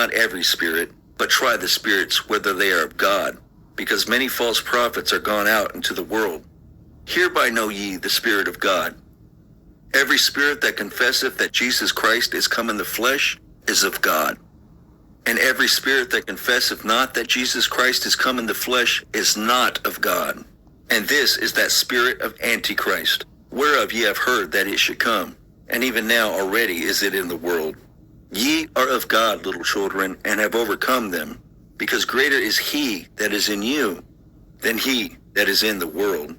not every spirit, but try the spirits whether they are of God, because many false prophets are gone out into the world. Hereby know ye the Spirit of God. Every spirit that confesseth that Jesus Christ is come in the flesh is of God. And every spirit that confesseth not that Jesus Christ is come in the flesh is not of God. And this is that spirit of Antichrist, whereof ye have heard that it should come, and even now already is it in the world. Ye are of God, little children, and have overcome them, because greater is he that is in you than he that is in the world.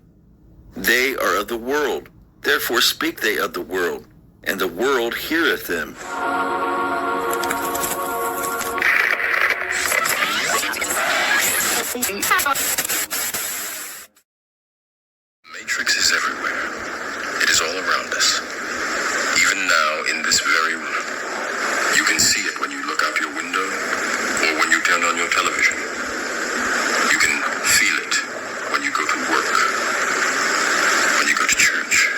They are of the world, therefore speak they of the world, and the world heareth them. Matrix is everywhere. It is all around us. Even now, in this very room. You can see it when you look out your window or when you turn on your television. You can feel it when you go to work, when you go to church,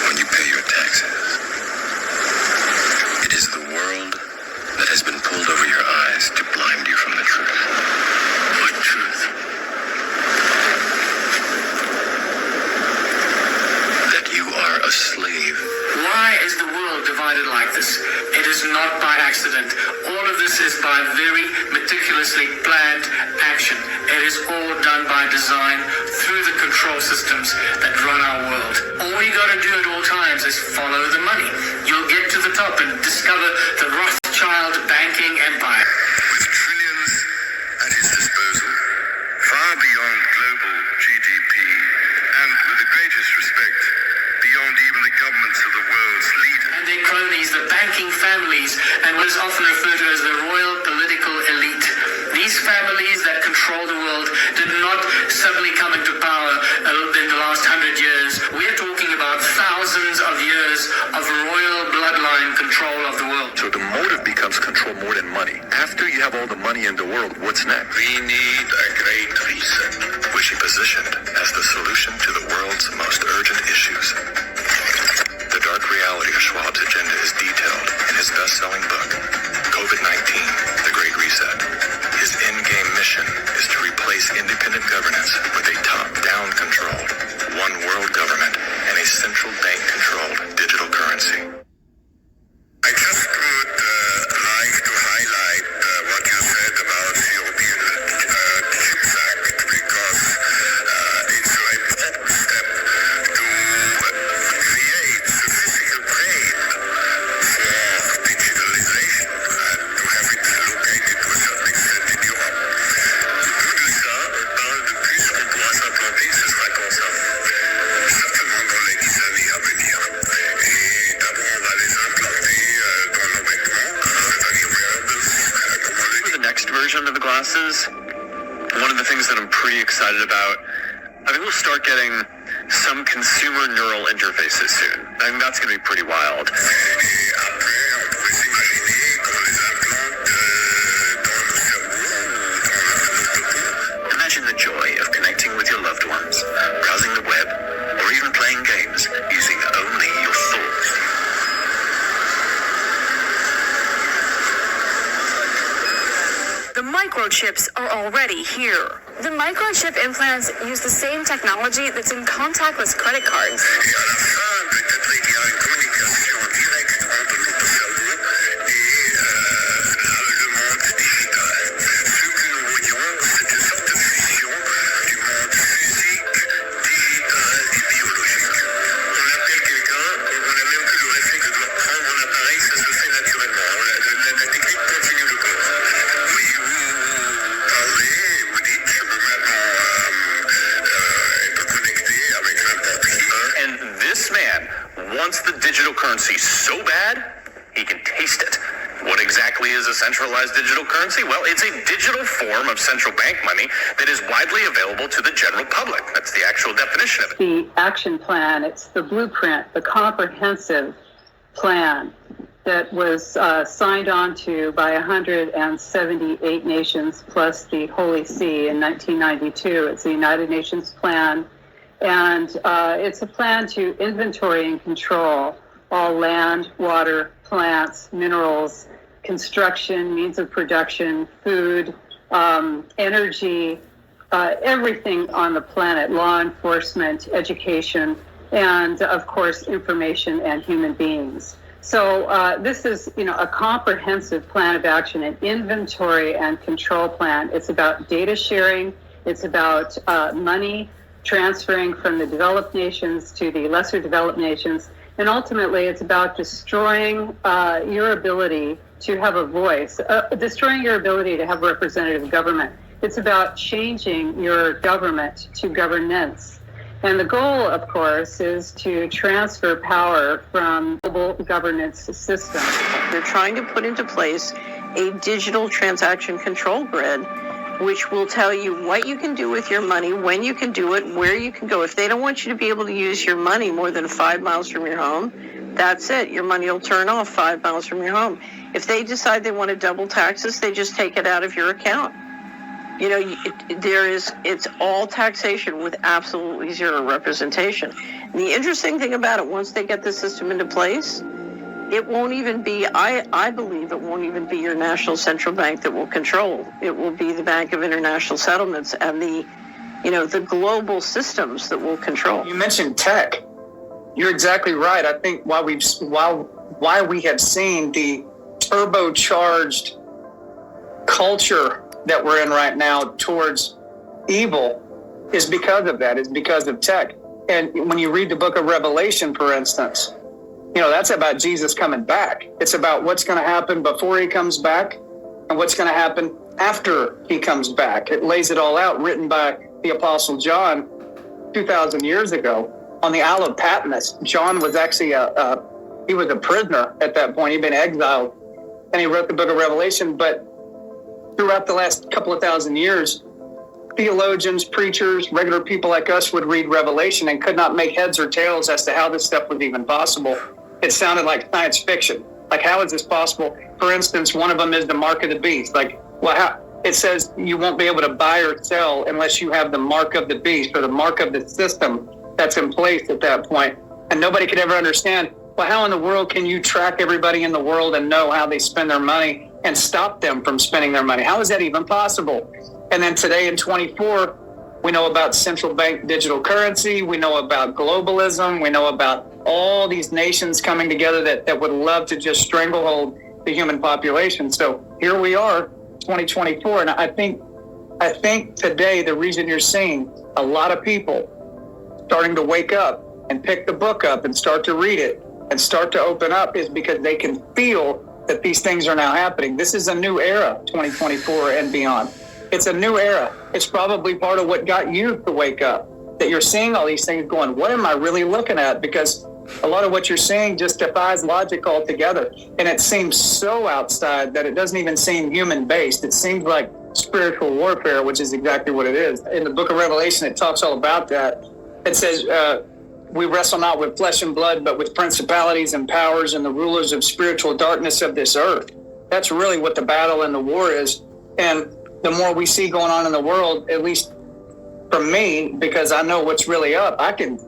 when you pay your taxes. It is the world that has been pulled over your eyes to blind you from the truth. What truth? That you are a slave. Why is the world divided like this? It is not by accident. All of this is by very meticulously planned action. It is all done by design through the control systems that run our world. All you got to do at all times is follow the money. You'll get to the top and discover the Rothschild banking empire. With trillions at his disposal, far beyond global GDP, and with the greatest respect, beyond even the governments of the world's leaders. And their cronies, the banking families, and what is often referred to as the royal political elite. These families that control the world did not suddenly come into power in the last 100 years. We're talking about thousands of years of royal bloodline control of the world. So the motive becomes control more than money. After you have all the money in the world, what's next? We need a great reset, which he positioned as the solution to the world's most urgent issues. The dark reality of Schwab's agenda is detailed in his best-selling book, COVID-19, The Great Reset. His end-game mission is to replace independent governance with a top-down controlled, one world government and a central bank-controlled digital currency. I just would like to highlight what you said about the European Chips Act, because it's an important step to create the physical brain for digitalization and to have it located to a certain extent in Europe. Tout de ça, on parle de plus qu'on pourra s'implanter, ce sera comme ça. Certainement dans les 10 années à venir. Et d'abord, on va les implanter dans nos vêtements, c'est-à-dire wearables, For the next version of the glasses, one of the things that I'm pretty excited about, I think we'll start getting some consumer neural interfaces soon. I think that's going to be pretty wild. Et après, on pourrait s'imaginer qu'on les implante dans le cerveau ou dans notre peau. Imagine the joy of connecting with your loved ones, browsing the web, or even playing games using only your thoughts. The microchips are already here. The microchip implants use the same technology that's in contactless credit cards. Et à la fin, peut-être il y a une communication directe entre notre cerveau et le monde digital. Ce que nous voyons, c'est une sorte de fusion du monde physique, digital et biologique. On appelle quelqu'un, on n'a même plus le réflexe de prendre un appareil, ça se fait naturellement. La technique continue le corps. Oui, vous parlez, vous dites, je peux maintenant être connecté avec n'importe qui. And this man wants the digital currency so bad, he can taste it. What exactly is a centralized digital currency? Well, it's a digital form of central bank money that is widely available to the general public. That's the actual definition of it. The action plan, it's the blueprint, the comprehensive plan that was signed on to by 178 nations plus the Holy See in 1992. It's the United Nations plan, and it's a plan to inventory and control all land, water, plants, minerals, construction, means of production, food, energy, everything on the planet, law enforcement, education, and of course, information and human beings. So this is, a comprehensive plan of action, an inventory and control plan. It's about data sharing. It's about money transferring from the developed nations to the lesser developed nations. And ultimately, it's about destroying your ability to have a voice, destroying your ability to have representative government. It's about changing your government to governance. And the goal, of course, is to transfer power from global governance systems. They're trying to put into place a digital transaction control grid, which will tell you what you can do with your money, when you can do it, where you can go. If they don't want you to be able to use your money more than 5 miles from your home, that's it. Your money will turn off 5 miles from your home. If they decide they want to double taxes, they just take it out of your account. It's all taxation with absolutely zero representation. And the interesting thing about it, once they get the system into place, it won't even be, I believe it won't even be your national central bank that will control. It will be the Bank of International Settlements and the global systems that will control. You mentioned tech. You're exactly right. I think why we have seen the turbocharged culture that we're in right now towards evil is because of that, is because of tech. And when you read the book of Revelation, for instance, that's about Jesus coming back. It's about what's going to happen before he comes back and what's going to happen after he comes back. It lays it all out, written by the Apostle John 2,000 years ago on the Isle of Patmos. John was actually he was a prisoner at that point. He'd been exiled, and he wrote the book of Revelation. But throughout the last couple of thousand years, theologians, preachers, regular people like us would read Revelation and could not make heads or tails as to how this stuff was even possible. It sounded like science fiction. Like, how is this possible? For instance, one of them is the mark of the beast. It says you won't be able to buy or sell unless you have the mark of the beast or the mark of the system that's in place at that point. And nobody could ever understand, well, how in the world can you track everybody in the world and know how they spend their money and stop them from spending their money? How is that even possible? And then today in 24, we know about central bank digital currency. We know about globalism. We know about all these nations coming together that would love to just stranglehold the human population. So here we are, 2024. And I think today the reason you're seeing a lot of people starting to wake up and pick the book up and start to read it and start to open up is because they can feel that these things are now happening. This is a new era, 2024 and beyond. It's a new era. It's probably part of what got you to wake up, that you're seeing all these things going, what am I really looking at? Because a lot of what you're seeing just defies logic altogether. And it seems so outside that it doesn't even seem human-based. It seems like spiritual warfare, which is exactly what it is. In the book of Revelation, it talks all about that. It says, we wrestle not with flesh and blood, but with principalities and powers and the rulers of spiritual darkness of this earth. That's really what the battle and the war is. And the more we see going on in the world, at least for me, because I know what's really up,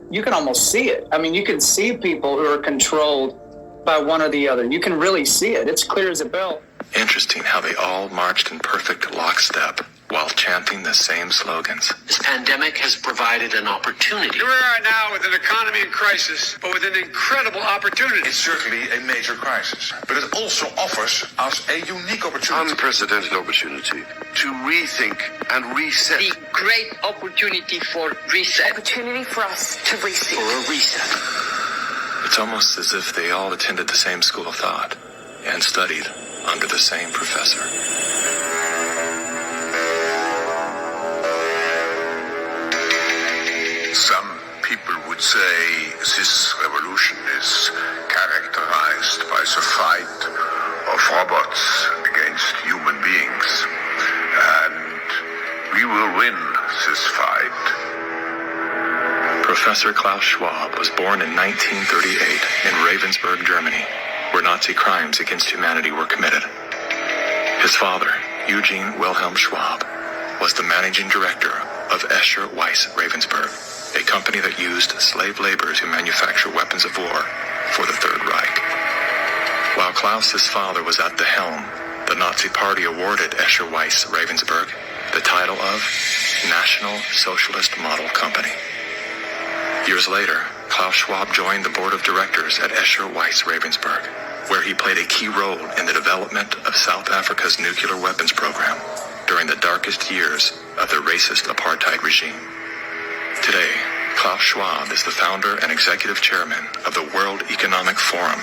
you can almost see it. I mean, you can see people who are controlled by one or the other. You can really see it. It's clear as a bell. Interesting how they all marched in perfect lockstep while chanting the same slogans. This pandemic has provided an opportunity. Here we are now with an economy in crisis, but with an incredible opportunity. It's certainly a major crisis, but it also offers us a unique opportunity. Unprecedented opportunity to rethink and reset. The great opportunity for reset. Opportunity for us to reset. For a reset. It's almost as if they all attended the same school of thought and studied under the same professor. Some people would say this revolution is characterized by the fight of robots against human beings. And we will win this fight. Professor Klaus Schwab was born in 1938 in Ravensburg, Germany, where Nazi crimes against humanity were committed. His father, Eugene Wilhelm Schwab, was the managing director of Escher Weiss Ravensburg, a company that used slave labor to manufacture weapons of war for the Third Reich. While Klaus's father was at the helm, the Nazi Party awarded Escher Weiss Ravensburg the title of National Socialist Model Company. Years later, Klaus Schwab joined the board of directors at Escher Weiss Ravensburg, where he played a key role in the development of South Africa's nuclear weapons program during the darkest years of the racist apartheid regime. Today, Klaus Schwab is the founder and executive chairman of the World Economic Forum.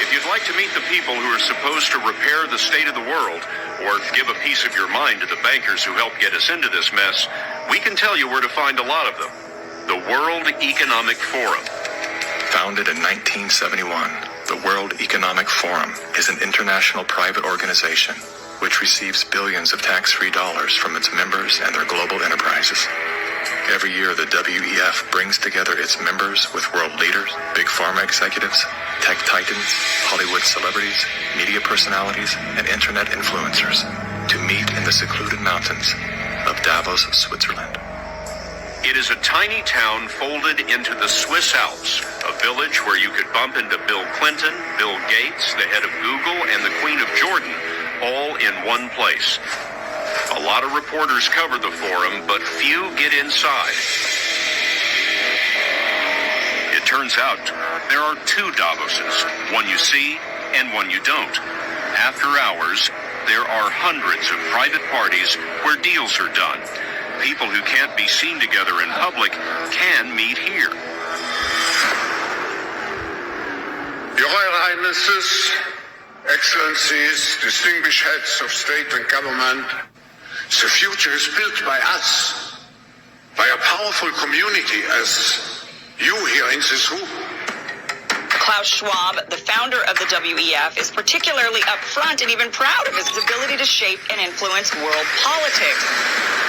If you'd like to meet the people who are supposed to repair the state of the world, or give a piece of your mind to the bankers who helped get us into this mess, we can tell you where to find a lot of them. The World Economic Forum. Founded in 1971, the World Economic Forum is an international private organization which receives billions of tax-free dollars from its members and their global enterprises. Every year, the WEF brings together its members with world leaders, big pharma executives, tech titans, Hollywood celebrities, media personalities, and internet influencers to meet in the secluded mountains of Davos, Switzerland. It is a tiny town folded into the Swiss Alps, a village where you could bump into Bill Clinton, Bill Gates, the head of Google, and the Queen of Jordan, all in one place. A lot of reporters cover the forum, but few get inside. It turns out there are two Davoses, one you see and one you don't. After hours, there are hundreds of private parties where deals are done. People who can't be seen together in public can meet here. Your Royal Highnesses, Excellencies, distinguished heads of state and government, the future is built by us, by a powerful community as you here in this room. Klaus Schwab, the founder of the WEF, is particularly upfront and even proud of his ability to shape and influence world politics.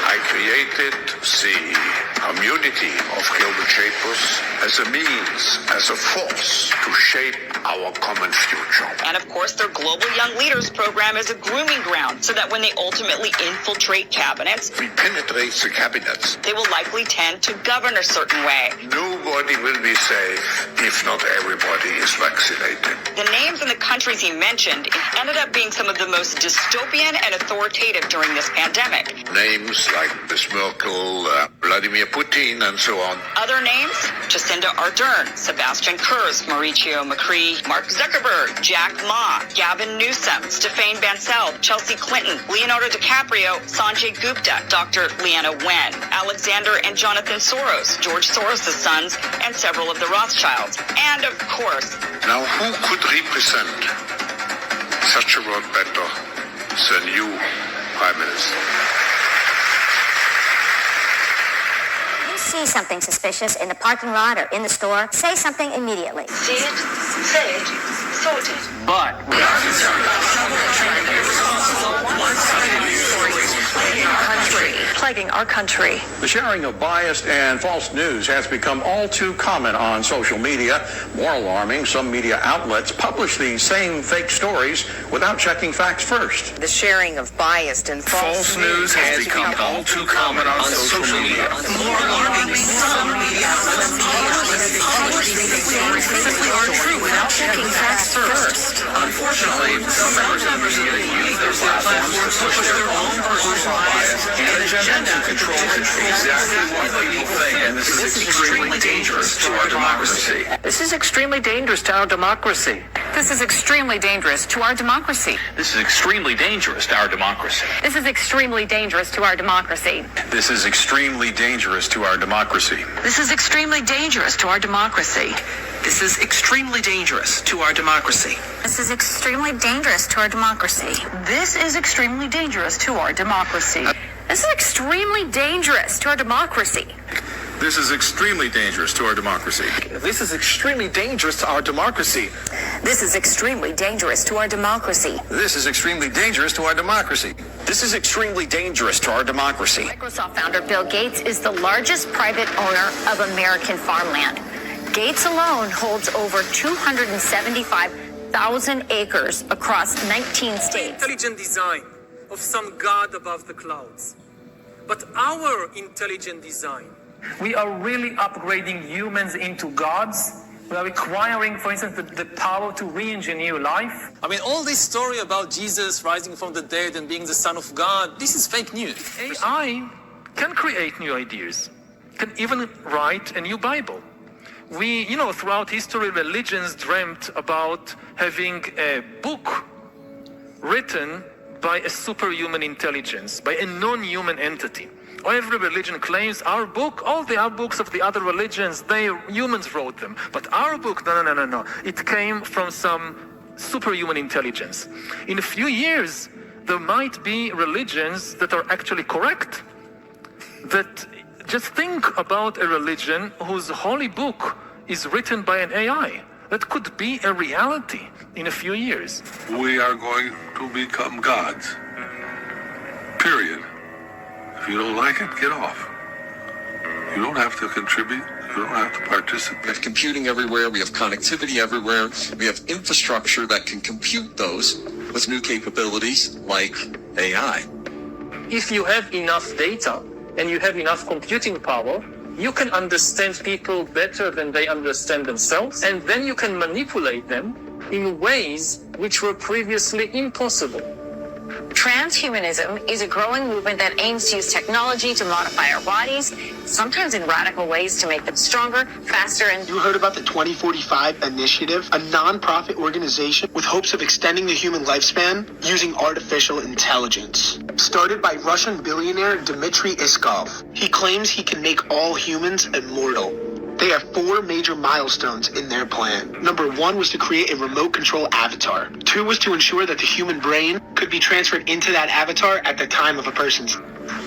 I created the community of global shapers as a means, as a force to shape our common future. And of course, their Global Young Leaders program is a grooming ground so that when they ultimately infiltrate cabinets, we penetrate the cabinets. They will likely tend to govern a certain way. Nobody will be safe if not everybody is vaccinated. The names and the countries he mentioned ended up being some of the most dystopian and authoritative during this pandemic. Names like Ms. Merkel, Vladimir Putin, and so on. Other names? Jacinda Ardern, Sebastian Kurz, Mauricio Macri, Mark Zuckerberg, Jack Ma, Gavin Newsom, Stéphane Bancel, Chelsea Clinton, Leonardo DiCaprio, Sanjay Gupta, Dr. Leana Wen, Alexander and Jonathan Soros, George Soros' sons, and several of the Rothschilds. And of course... Now who could represent such a world better than you, Prime Minister? See something suspicious in the parking lot or in the store, say something immediately. See it, say it, sort it. But we are concerned about plaguing our country. The sharing of biased and false news has become all too common on social media. More alarming, some media outlets publish these same fake stories without checking facts first. The sharing of biased and false news has become all too common on social media. More alarming, some media outlets publish these stories simply aren't true without checking facts first. Unfortunately, some members of the media use their platforms to push their own personal bias and agenda to control exactly what people think, and this is extremely dangerous to our democracy. this is extremely dangerous to our democracy. This is extremely dangerous to our democracy. This is extremely dangerous to our democracy. This is extremely dangerous to our democracy. This is extremely dangerous to our democracy. This is extremely dangerous to our democracy. This is extremely dangerous to our democracy. This is extremely dangerous to our democracy. This is extremely dangerous to our democracy. This is extremely dangerous to our democracy. This is extremely dangerous to our democracy. This is extremely dangerous to our democracy. This is extremely dangerous to our democracy. This is extremely dangerous to our democracy. This is extremely dangerous to our democracy. Microsoft founder Bill Gates is the largest private owner of American farmland. Gates alone holds over 275,000 acres across 19 states. Intelligent design of some god above the clouds. But our intelligent design, we are really upgrading humans into gods We are requiring, for instance, the power to re-engineer life. I mean, all this story about Jesus rising from the dead and being the Son of God, this is fake news. AI can create new ideas, can even write a new Bible. Throughout history, religions dreamt about having a book written by a superhuman intelligence, by a non-human entity. Every religion claims our book, all the books of the other religions, humans wrote them. But our book, no. It came from some superhuman intelligence. In a few years, there might be religions that are actually correct. That just think about a religion whose holy book is written by an AI. That could be a reality in a few years. We are going to become gods. Period. If you don't like it, get off. You don't have to contribute. You don't have to participate. We have computing everywhere. We have connectivity everywhere. We have infrastructure that can compute those with new capabilities like AI. If you have enough data and you have enough computing power, you can understand people better than they understand themselves, and then you can manipulate them in ways which were previously impossible. Transhumanism is a growing movement that aims to use technology to modify our bodies, sometimes in radical ways to make them stronger, faster, and... You heard about the 2045 Initiative, a non-profit organization with hopes of extending the human lifespan using artificial intelligence. Started by Russian billionaire Dmitry Iskov. He claims he can make all humans immortal. They have 4 major milestones in their plan. Number 1 was to create a remote control avatar. 2 was to ensure that the human brain could be transferred into that avatar at the time of a person's.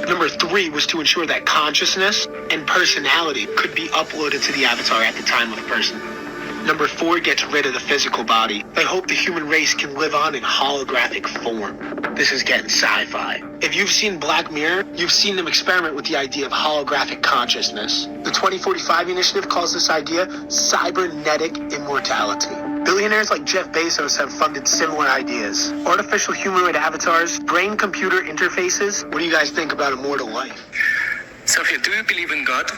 Number 3 was to ensure that consciousness and personality could be uploaded to the avatar at the time of a person. Number 4 gets rid of the physical body. They hope the human race can live on in holographic form. This is getting sci-fi. If you've seen Black Mirror, you've seen them experiment with the idea of holographic consciousness. The 2045 Initiative calls this idea cybernetic immortality. Billionaires like Jeff Bezos have funded similar ideas. Artificial humanoid avatars, brain-computer interfaces. What do you guys think about immortal life? Sophia, do you believe in God?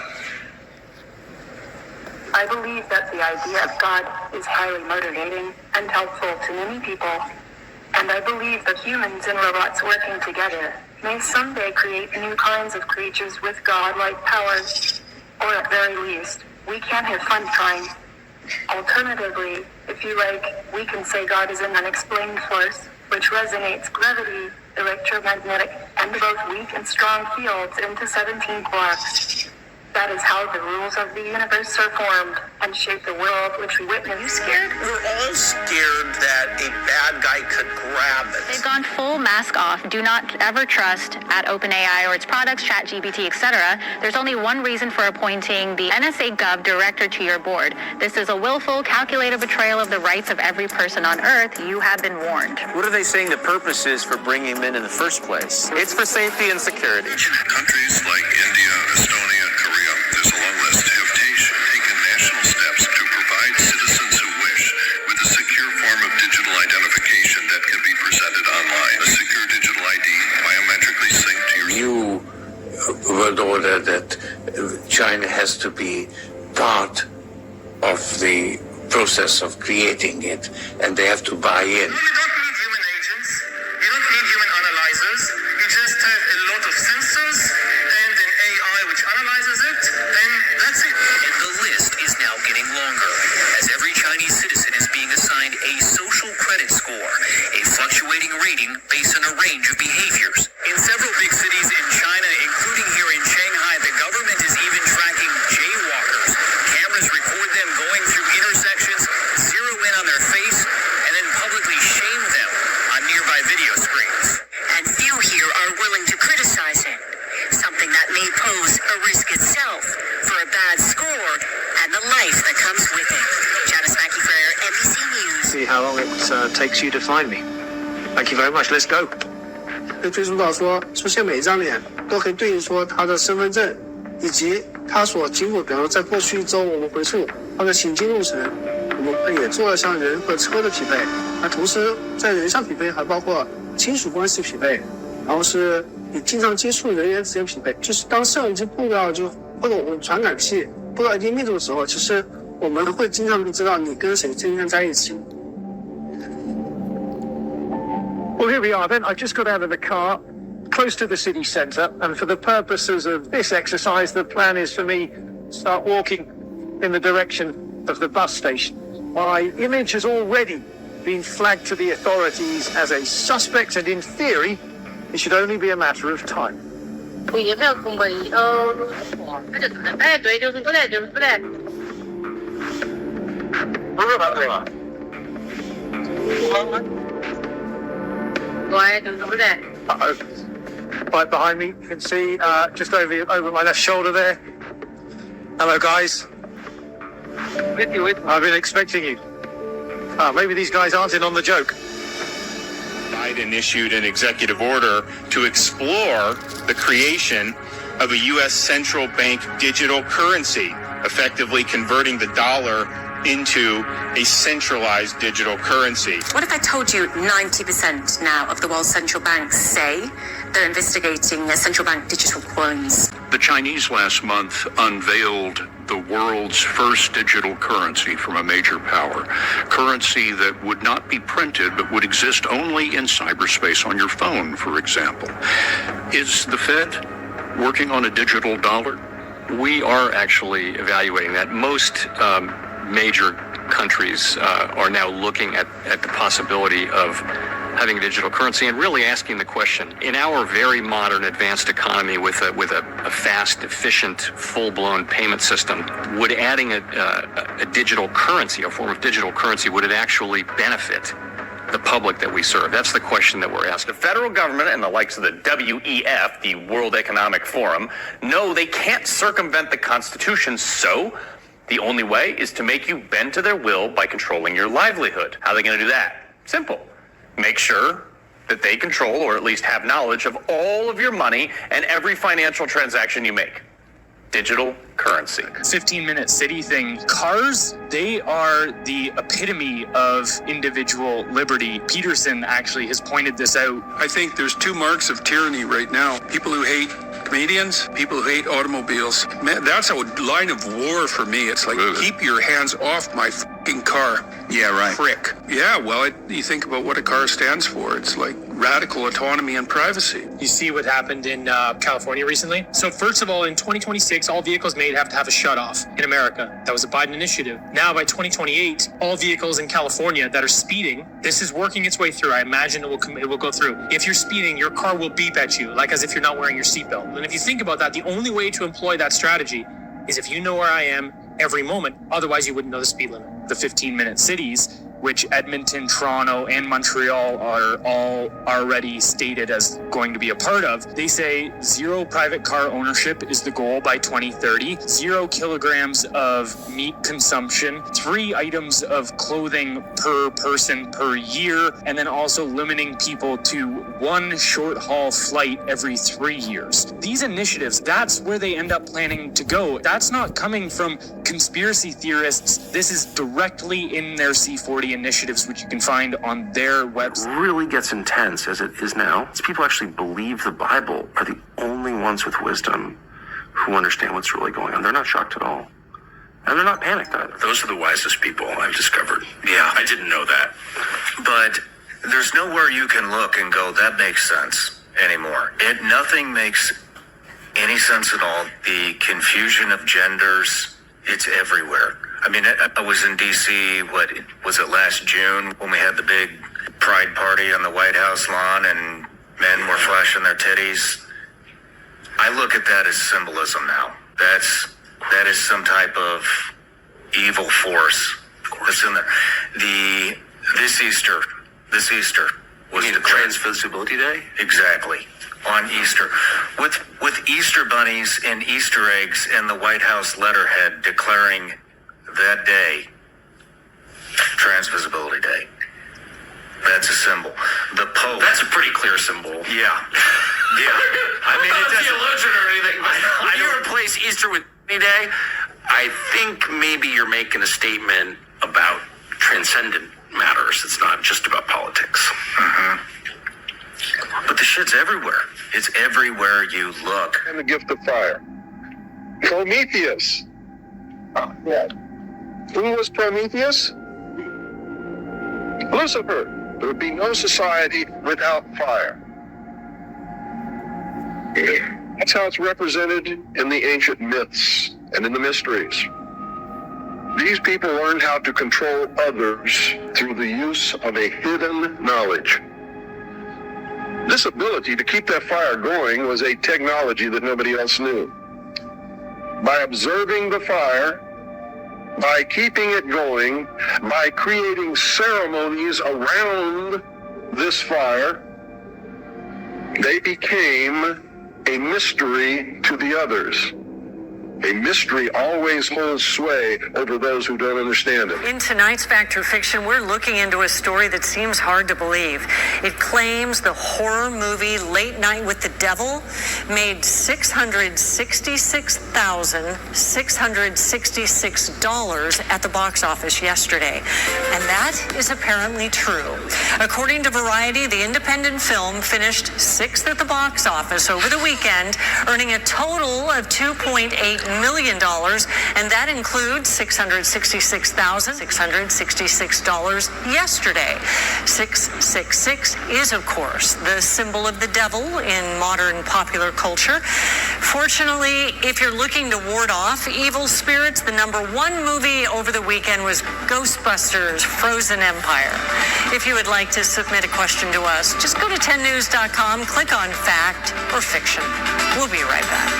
I believe that the idea of God is highly motivating and helpful to many people. And I believe that humans and robots working together may someday create new kinds of creatures with God-like powers. Or at very least, we can have fun trying. Alternatively, if you like, we can say God is an unexplained force, which resonates gravity, electromagnetic, and both weak and strong fields into 17 quarks. That is how the rules of the universe are formed and shape the world which we witness. Are you scared? We're all scared that a bad guy could grab it. They've gone full mask off. Do not ever trust at OpenAI or its products, ChatGPT, etc. There's only one reason for appointing the NSA Gov director to your board. This is a willful, calculated betrayal of the rights of every person on Earth. You have been warned. What are they saying the purpose is for bringing them in the first place? It's for safety and security. Countries like India, Estonia, Korea, there's a long list, have taken national steps to provide citizens who wish with a secure form of digital identification that can be presented online. A secure digital ID, biometrically synced to your... New world order that China has to be part of the process of creating it, and they have to buy in. You don't need human agents. You don't need human analyzers. You just have a lot of sensors and an AI which analyzes it, and that's it. And the list is now getting longer, as every Chinese citizen is being assigned a social credit score, a fluctuating rating based on a range of behaviors. In several big cities in China, including here in Shanghai, the government is even tracking jaywalkers. Cameras record them going through intersections, zero in on their face, and then publicly shame them on nearby video screens. And few here are willing to criticize it, something that may pose a risk itself for a bad score and the life that comes with it. Janice Mackey for NBC News. See how long it takes you to find me. Thank you very much. Let's go. 被追溯到说，出现每一张脸都可以对应说他的身份证，以及他所经过，比方说在过去一周我们回溯他的行经路程，我们也做了像人和车的匹配，那同时在人上匹配还包括亲属关系匹配，然后是你经常接触人员之间匹配，就是当摄像机布到就或者我们传感器布到一定密度的时候，其实我们会经常知道你跟谁经常在一起。 Well, here we are then. I just got out of the car, close to the city centre, and for the purposes of this exercise, the plan is for me to start walking in the direction of the bus station. My image has already been flagged to the authorities as a suspect, and in theory, it should only be a matter of time. 有没有空位？那就哎，对，就是不来，就是不来。不是他对吧？对，就是不来。 Right behind me, you can see just over my left shoulder there. Hello, guys. I've been expecting you. Maybe these guys aren't in on the joke. Biden issued an executive order to explore the creation of a U.S. central bank digital currency, effectively converting the dollar into a centralized digital currency. What if I told you 90% now of the world's central banks say they're investigating central bank digital coins? The Chinese last month unveiled the world's first digital currency from a major power. Currency that would not be printed but would exist only in cyberspace on your phone, for example. Is the Fed working on a digital dollar? We are actually evaluating that. Most major countries are now looking at the possibility of having a digital currency and really asking the question, in our very modern advanced economy with a fast, efficient, full-blown payment system, would adding a digital currency, a form of digital currency, would it actually benefit the public that we serve? That's the question that we're asking. The federal government and the likes of the WEF, the World Economic Forum, know they can't circumvent the Constitution, so the only way is to make you bend to their will by controlling your livelihood. How are they going to do that? Simple. Make sure that they control, or at least have knowledge of, all of your money and every financial transaction you make. Digital currency. 15-minute city thing. Cars, they are the epitome of individual liberty. Peterson actually has pointed this out. I think there's two marks of tyranny right now. People who hate comedians, people who hate automobiles. Man, that's a line of war for me. It's like, keep your hands off my fucking car. Yeah, right. Prick. Yeah, well, you think about what a car stands for. It's like radical autonomy and privacy. You see what happened in California recently? So first of all, in 2026, all vehicles made have to have a shutoff in America. That was a Biden initiative. Now by 2028, all vehicles in California that are speeding, this is working its way through. I imagine it will go through. If you're speeding, your car will beep at you, like as if you're not wearing your seatbelt. And if you think about that, the only way to employ that strategy is if you know where I am every moment. Otherwise, you wouldn't know the speed limit. The 15-minute cities, which Edmonton, Toronto, and Montreal are all already stated as going to be a part of, they say 0 private car ownership is the goal by 2030, 0 kilograms of meat consumption, 3 items of clothing per person per year, and then also limiting people to 1 short-haul flight every 3 years. These initiatives, that's where they end up planning to go. That's not coming from conspiracy theorists. This is directly in their C40 initiatives, which you can find on their website. What really gets intense as it is now is people actually believe the Bible are the only ones with wisdom who understand what's really going on. They're not shocked at all. And they're not panicked either. Those are the wisest people I've discovered. Yeah, I didn't know that. But there's nowhere you can look and go, that makes sense anymore. Nothing makes any sense at all. The confusion of genders, it's everywhere. I mean, I was in D.C., what was it, last June, when we had the big pride party on the White House lawn and men were flashing their titties. I look at that as symbolism now. That is some type of evil force that's in there. This Easter was the Transvisibility Day? Exactly. On Easter. With Easter bunnies and Easter eggs and the White House letterhead declaring that day Transvisibility Day. That's a symbol. The Pope. That's a pretty clear symbol. Yeah. I mean, it doesn't theologian or anything. When you replace Easter with Day, I think maybe you're making a statement about transcendent matters. It's not just about politics. Mm-hmm. But the shit's everywhere. It's everywhere you look. And the gift of fire. Prometheus. Yeah. Who was Prometheus? Lucifer. There would be no society without fire. That's how it's represented in the ancient myths and in the mysteries. These people learned how to control others through the use of a hidden knowledge. This ability to keep that fire going was a technology that nobody else knew. By observing the fire, by keeping it going, by creating ceremonies around this fire, they became a mystery to the others. A mystery always holds sway over those who don't understand it. In tonight's Fact or Fiction, we're looking into a story that seems hard to believe. It claims the horror movie Late Night with the Devil made $666,666 at the box office yesterday. And that is apparently true. According to Variety, the independent film finished 6th at the box office over the weekend, earning a total of $2.8 million, and that includes $666,666 yesterday. 666 is, of course, the symbol of the devil in modern popular culture. Fortunately, if you're looking to ward off evil spirits, the #1 movie over the weekend was Ghostbusters: Frozen Empire. If you would like to submit a question to us, just go to 10news.com, click on Fact or Fiction. We'll be right back.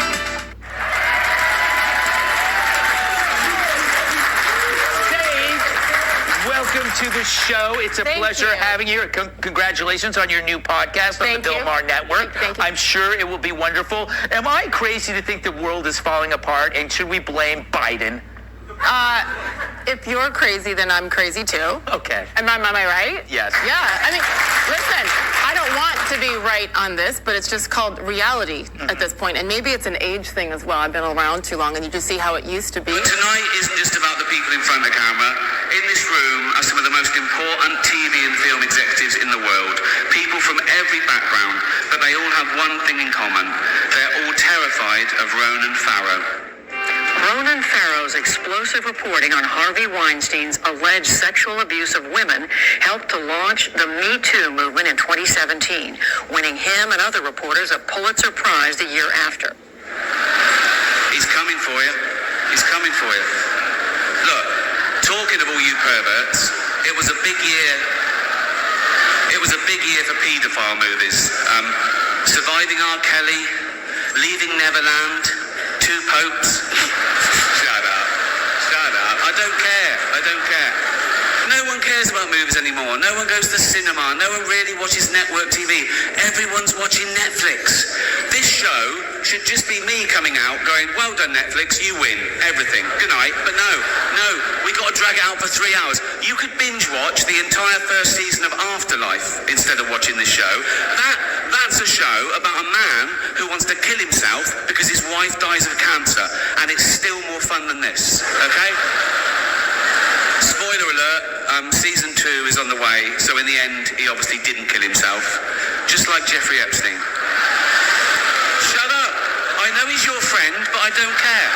Welcome to the show. It's a pleasure having you. Congratulations on your new podcast on the Bill Maher Network. Thank you. I'm sure it will be wonderful. Am I crazy to think the world is falling apart, and should we blame Biden? If you're crazy, then I'm crazy too. Okay. Am I right? Yes. Yeah. I mean, listen, I don't want to be right on this, but it's just called reality at this point. And maybe it's an age thing as well. I've been around too long, and you just see how it used to be. But tonight isn't just about the people in front of the camera. In this room are some of the most important TV and film executives in the world. People from every background, but they all have one thing in common. They're all terrified of Ronan Farrow. Ronan Farrow's explosive reporting on Harvey Weinstein's alleged sexual abuse of women helped to launch the Me Too movement in 2017, winning him and other reporters a Pulitzer Prize the year after. He's coming for you. He's coming for you. Look, talking of all you perverts, it was a big year. It was a big year for paedophile movies. Surviving R. Kelly, Leaving Neverland, Two Popes. Shut up. I don't care. No one cares about movies anymore. No one goes to the cinema. No one really watches network TV. Everyone's watching Netflix. This show should just be me coming out going, well done Netflix, you win everything. Good night. But no, we got to drag it out for 3 hours. You could binge watch the entire first season of Afterlife instead of watching this show. That's a show about a man who wants to kill himself because his wife dies of cancer, and it's still more fun than this, okay? Spoiler alert, season 2 is on the way, so in the end, he obviously didn't kill himself, just like Jeffrey Epstein. Shut up! I know he's your friend, but I don't care.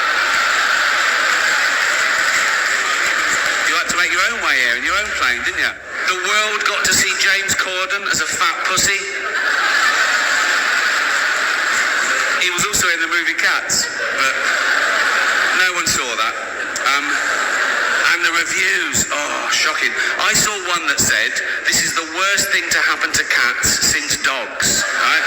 You had to make your own way here in your own plane, didn't you? The world got to see James Corden as a fat pussy. He was also in the movie Cats, but no one saw that. And the reviews, shocking. I saw one that said, this is the worst thing to happen to cats since dogs, right?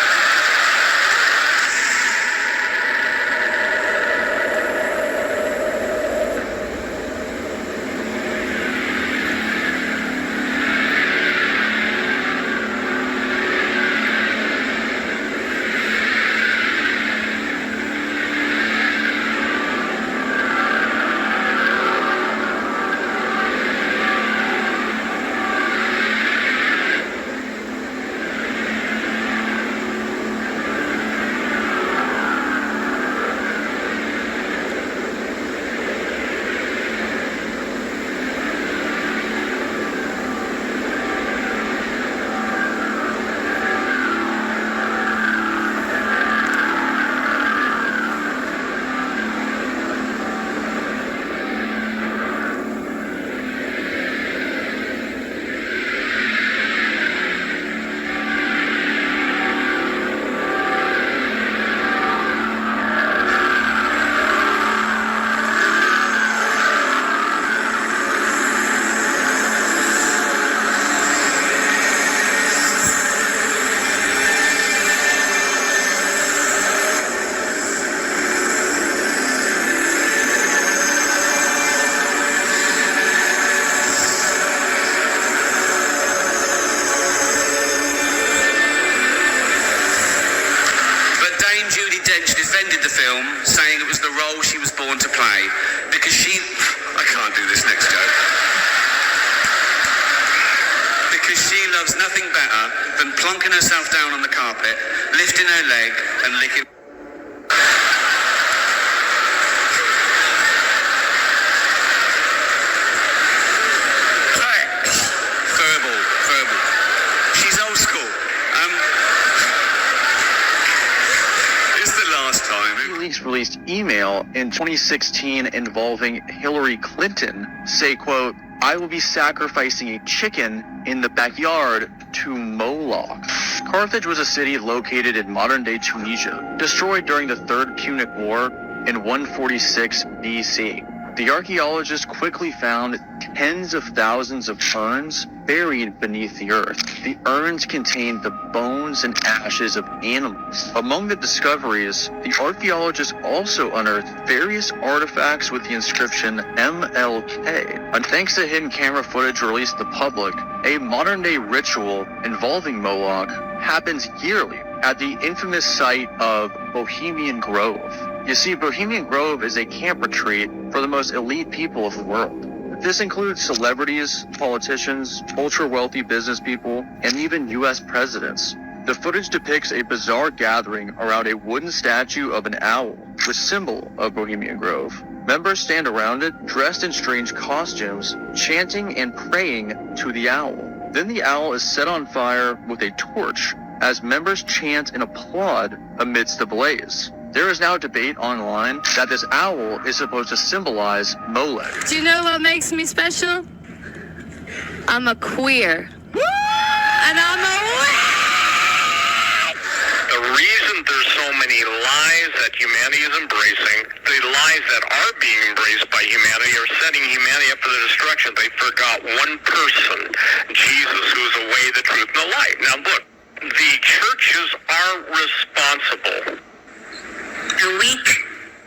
Dench defended the film, saying it was the role she was born to play because I can't do this next joke. Because she loves nothing better than plonking herself down on the carpet, lifting her leg and licking. Verbal. She's old school. It's the last time. WikiLeaks released email in 2016 involving Hillary Clinton say, quote, "I will be sacrificing a chicken in the backyard to Moloch." Carthage was a city located in modern-day Tunisia, destroyed during the Third Punic War in 146 BC. The archaeologists quickly found tens of thousands of urns buried beneath the earth. The urns contained the bones and ashes of animals. Among the discoveries, the archaeologists also unearthed various artifacts with the inscription MLK. And thanks to hidden camera footage released to the public, a modern-day ritual involving Moloch happens yearly at the infamous site of Bohemian Grove. You see, Bohemian Grove is a camp retreat for the most elite people of the world. This includes celebrities, politicians, ultra-wealthy business people, and even U.S. presidents. The footage depicts a bizarre gathering around a wooden statue of an owl, the symbol of Bohemian Grove. Members stand around it, dressed in strange costumes, chanting and praying to the owl. Then the owl is set on fire with a torch as members chant and applaud amidst the blaze. There is now debate online that this owl is supposed to symbolize Molech. Do you know what makes me special? I'm a queer. And I'm a The reason there's so many lies that humanity is embracing, the lies that are being embraced by humanity are setting humanity up for the destruction. They forgot one person, Jesus, who is the way, the truth, and the light. Now look, the churches are responsible. A weak,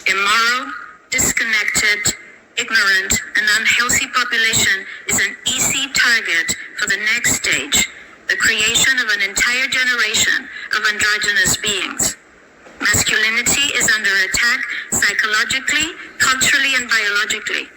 immoral, disconnected, ignorant, and unhealthy population is an easy target for the next stage, the creation of an entire generation of androgynous beings. Masculinity is under attack psychologically, culturally, and biologically.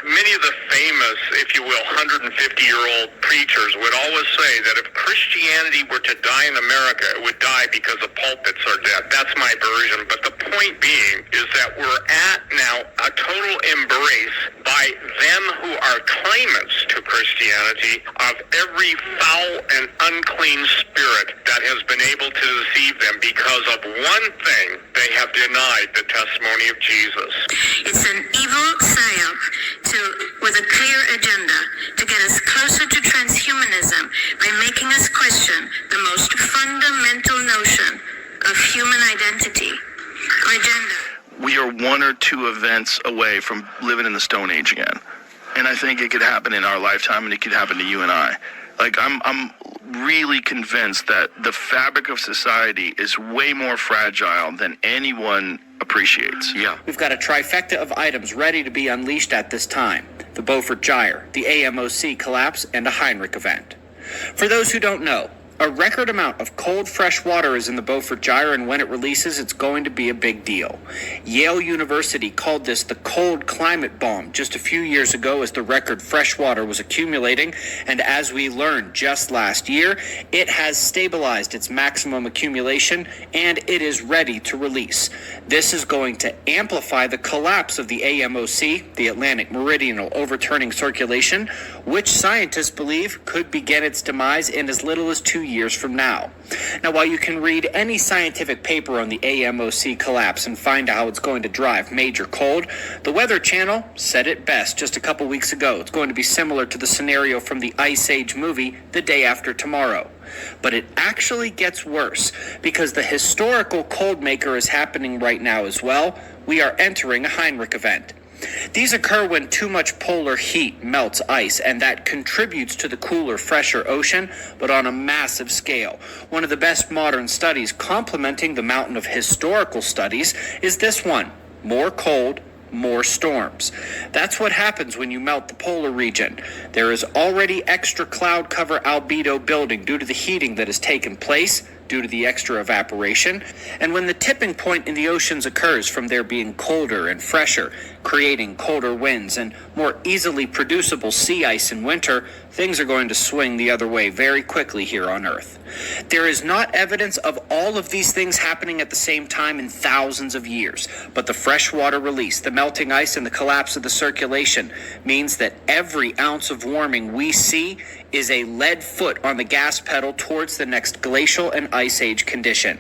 Many of the famous, if you will, 150-year-old preachers would always say that if Christianity were to die in America, it would die because the pulpits are dead. That's my version. But the point being is that we're at now a total embrace by them who are claimants to Christianity of every foul and unclean spirit that has been able to deceive them because of one thing: they have denied the testimony of Jesus. It's an evil psyop with a clear agenda to get us closer to transhumanism by making us question the most fundamental notion of human identity, our agenda. We are one or two events away from living in the Stone Age again. And I think it could happen in our lifetime, and it could happen to you and I. Like, I'm really convinced that the fabric of society is way more fragile than anyone appreciates. Yeah. We've got a trifecta of items ready to be unleashed at this time: the Beaufort Gyre, the AMOC collapse, and a Heinrich event. For those who don't know, a record amount of cold, fresh water is in the Beaufort Gyre, and when it releases, it's going to be a big deal. Yale University called this the cold climate bomb just a few years ago as the record fresh water was accumulating, and as we learned just last year, it has stabilized its maximum accumulation, and it is ready to release. This is going to amplify the collapse of the AMOC, the Atlantic Meridional Overturning Circulation, which scientists believe could begin its demise in as little as 2 years from now. Now, while you can read any scientific paper on the AMOC collapse and find out how it's going to drive major cold, the Weather Channel said it best just a couple weeks ago. It's going to be similar to the scenario from the Ice Age movie, The Day After Tomorrow. But it actually gets worse, because the historical cold maker is happening right now as well. We are entering a Heinrich event. These occur when too much polar heat melts ice, and that contributes to the cooler, fresher ocean, but on a massive scale. One of the best modern studies complementing the mountain of historical studies is this one: more cold, more storms. That's what happens when you melt the polar region. There is already extra cloud cover albedo building due to the heating that has taken place. due to the extra evaporation. And when the tipping point in the oceans occurs from there being colder and fresher, creating colder winds and more easily producible sea ice in winter, things are going to swing the other way very quickly here on Earth. There is not evidence of all of these things happening at the same time in thousands of years, but the freshwater release, the melting ice, and the collapse of the circulation means that every ounce of warming we see is a lead foot on the gas pedal towards the next glacial and ice age condition.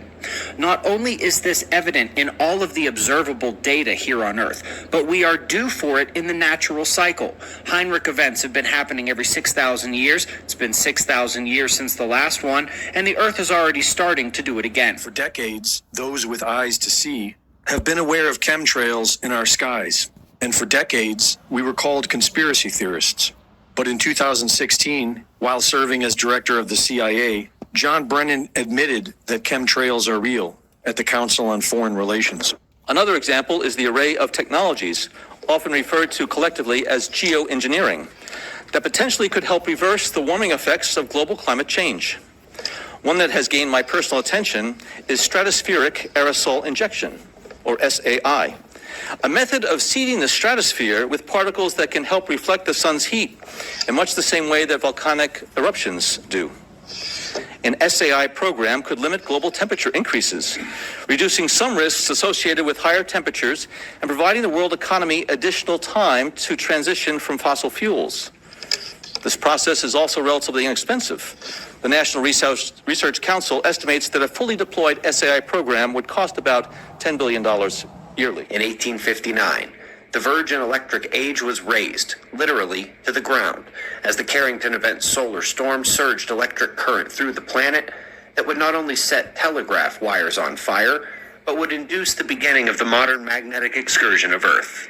Not only is this evident in all of the observable data here on Earth, but we are due for it in the natural cycle. Heinrich events have been happening every 6,000 years. It's been 6,000 years since the last one, and the Earth is already starting to do it again. For decades, those with eyes to see have been aware of chemtrails in our skies. And for decades, we were called conspiracy theorists. But in 2016, while serving as director of the CIA, John Brennan admitted that chemtrails are real at the Council on Foreign Relations. Another example is the array of technologies, often referred to collectively as geoengineering, that potentially could help reverse the warming effects of global climate change. One that has gained my personal attention is stratospheric aerosol injection, or SAI, a method of seeding the stratosphere with particles that can help reflect the sun's heat in much the same way that volcanic eruptions do. An SAI program could limit global temperature increases, reducing some risks associated with higher temperatures and providing the world economy additional time to transition from fossil fuels. This process is also relatively inexpensive. The National Research Council estimates that a fully deployed SAI program would cost about $10 billion yearly. In 1859, the Virgin Electric Age was razed, literally, to the ground, as the Carrington event solar storm surged electric current through the planet that would not only set telegraph wires on fire, but would induce the beginning of the modern magnetic excursion of Earth.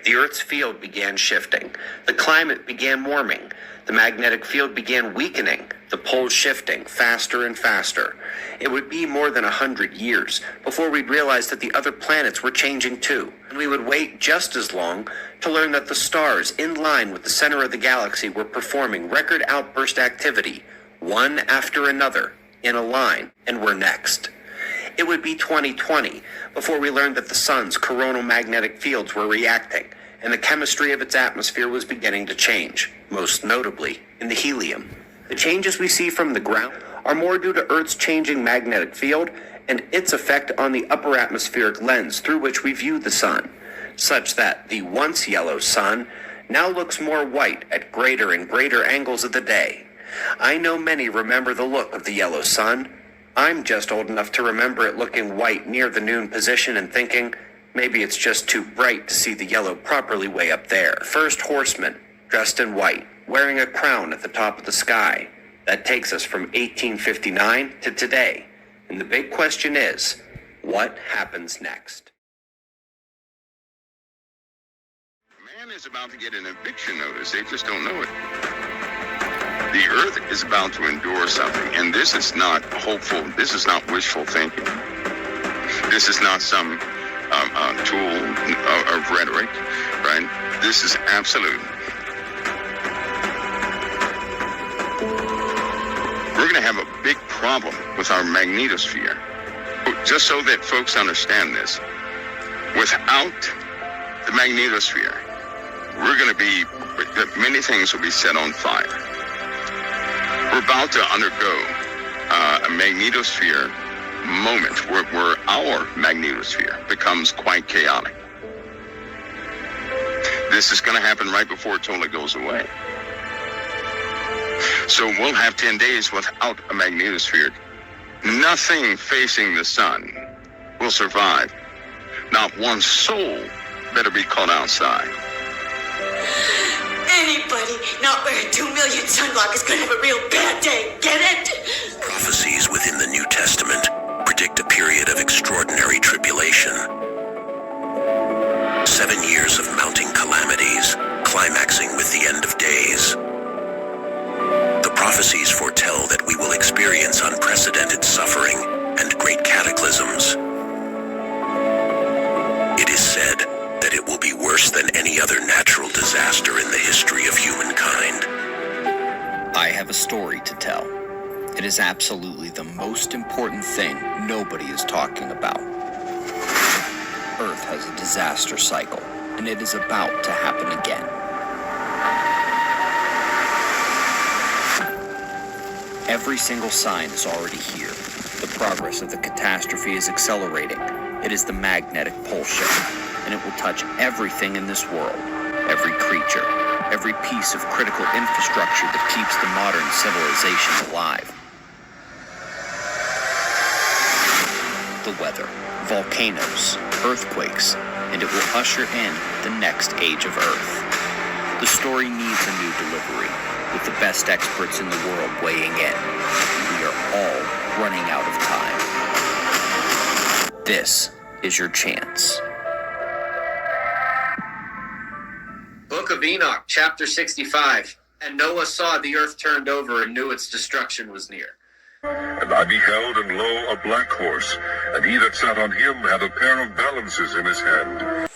The Earth's field began shifting, the climate began warming, the magnetic field began weakening, the poles shifting faster and faster. It would be more than 100 years before we'd realize that the other planets were changing too. And we would wait just as long to learn that the stars in line with the center of the galaxy were performing record outburst activity, one after another, in a line, and were next. It would be 2020 before we learned that the sun's coronal magnetic fields were reacting, and the chemistry of its atmosphere was beginning to change, most notably in the helium. The changes we see from the ground are more due to Earth's changing magnetic field and its effect on the upper atmospheric lens through which we view the sun, such that the once yellow sun now looks more white at greater and greater angles of the day. I know many remember the look of the yellow sun. I'm just old enough to remember it looking white near the noon position and thinking, maybe it's just too bright to see the yellow properly way up there. First horseman, dressed in white, wearing a crown at the top of the sky. That takes us from 1859 to today. And the big question is, what happens next? Man is about to get an eviction notice. They just don't know it. The Earth is about to endure something, and this is not hopeful. This is not wishful thinking. This is not some tool of rhetoric, right? This is absolute. We're going to have a big problem with our magnetosphere. Just so that folks understand this, without the magnetosphere, we're going to be, many things will be set on fire. We're about to undergo a magnetosphere moment where our magnetosphere becomes quite chaotic. This is going to happen right before it totally goes away. So we'll have 10 days without a magnetosphere. Nothing facing the sun will survive. Not one soul better be caught outside. Anybody not wearing 2 million sunblock is going to have a real bad day. Get it? Prophecies within the New Testament predict a period of extraordinary tribulation. 7 years of mounting calamities, climaxing with the end of days. The prophecies foretell that we will experience unprecedented suffering and great cataclysms. It is said that it will be worse than any other natural disaster in the history of humankind. I have a story to tell. It It is absolutely the most important thing nobody is talking about. Earth has a disaster cycle, and it is about to happen again. Every single sign is already here. The progress of the catastrophe is accelerating. It is the magnetic pole shift, and it will touch everything in this world, every creature, every piece of critical infrastructure that keeps the modern civilization alive. The weather, volcanoes, earthquakes, and it will usher in the next age of Earth. The story needs a new delivery, with the best experts in the world weighing in. We are all running out of time. This is your chance. Book of Enoch, chapter 65. And Noah saw the earth turned over and knew its destruction was near. And I beheld, and lo, a black horse, and he that sat on him had a pair of balances in his hand.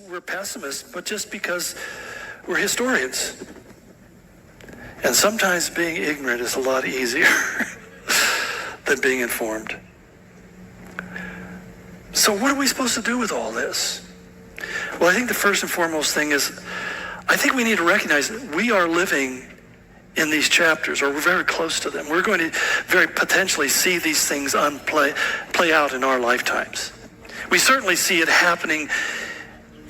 We're pessimists, but just because we're historians. And sometimes being ignorant is a lot easier than being informed. So what are we supposed to do with all this? Well, I think the first and foremost thing is, I think we need to recognize that we are living in these chapters, or we're very close to them. We're going to very potentially see these things play out in our lifetimes. We certainly see it happening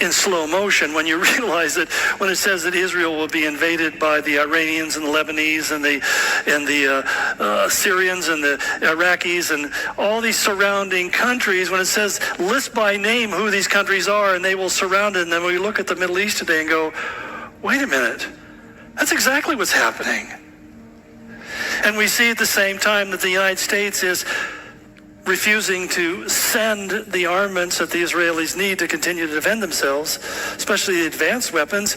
in slow motion when you realize that when it says that Israel will be invaded by the Iranians and the Lebanese and the Syrians and the Iraqis and all these surrounding countries, when it says list by name who these countries are and they will surround it, and then we look at the Middle East today and go, wait a minute, that's exactly what's happening. And we see at the same time that the United States is refusing to send the armaments that the Israelis need to continue to defend themselves, especially the advanced weapons.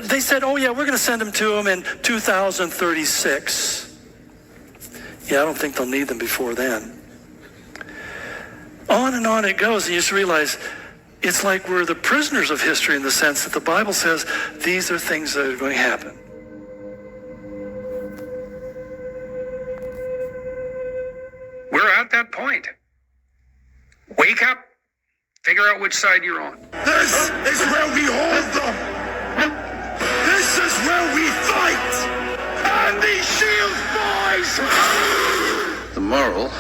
They said, oh yeah, we're going to send them to them in 2036. Yeah, I don't think they'll need them before then. On and on it goes, and you just realize it's like we're the prisoners of history in the sense that the Bible says these are things that are going to happen. We're at that point. Wake up. Figure out which side you're on. This is where we hold them. This is where we fight. And these shield boys. The moral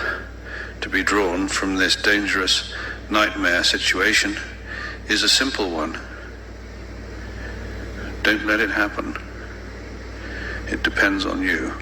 to be drawn from this dangerous nightmare situation is a simple one. Don't let it happen. It depends on you.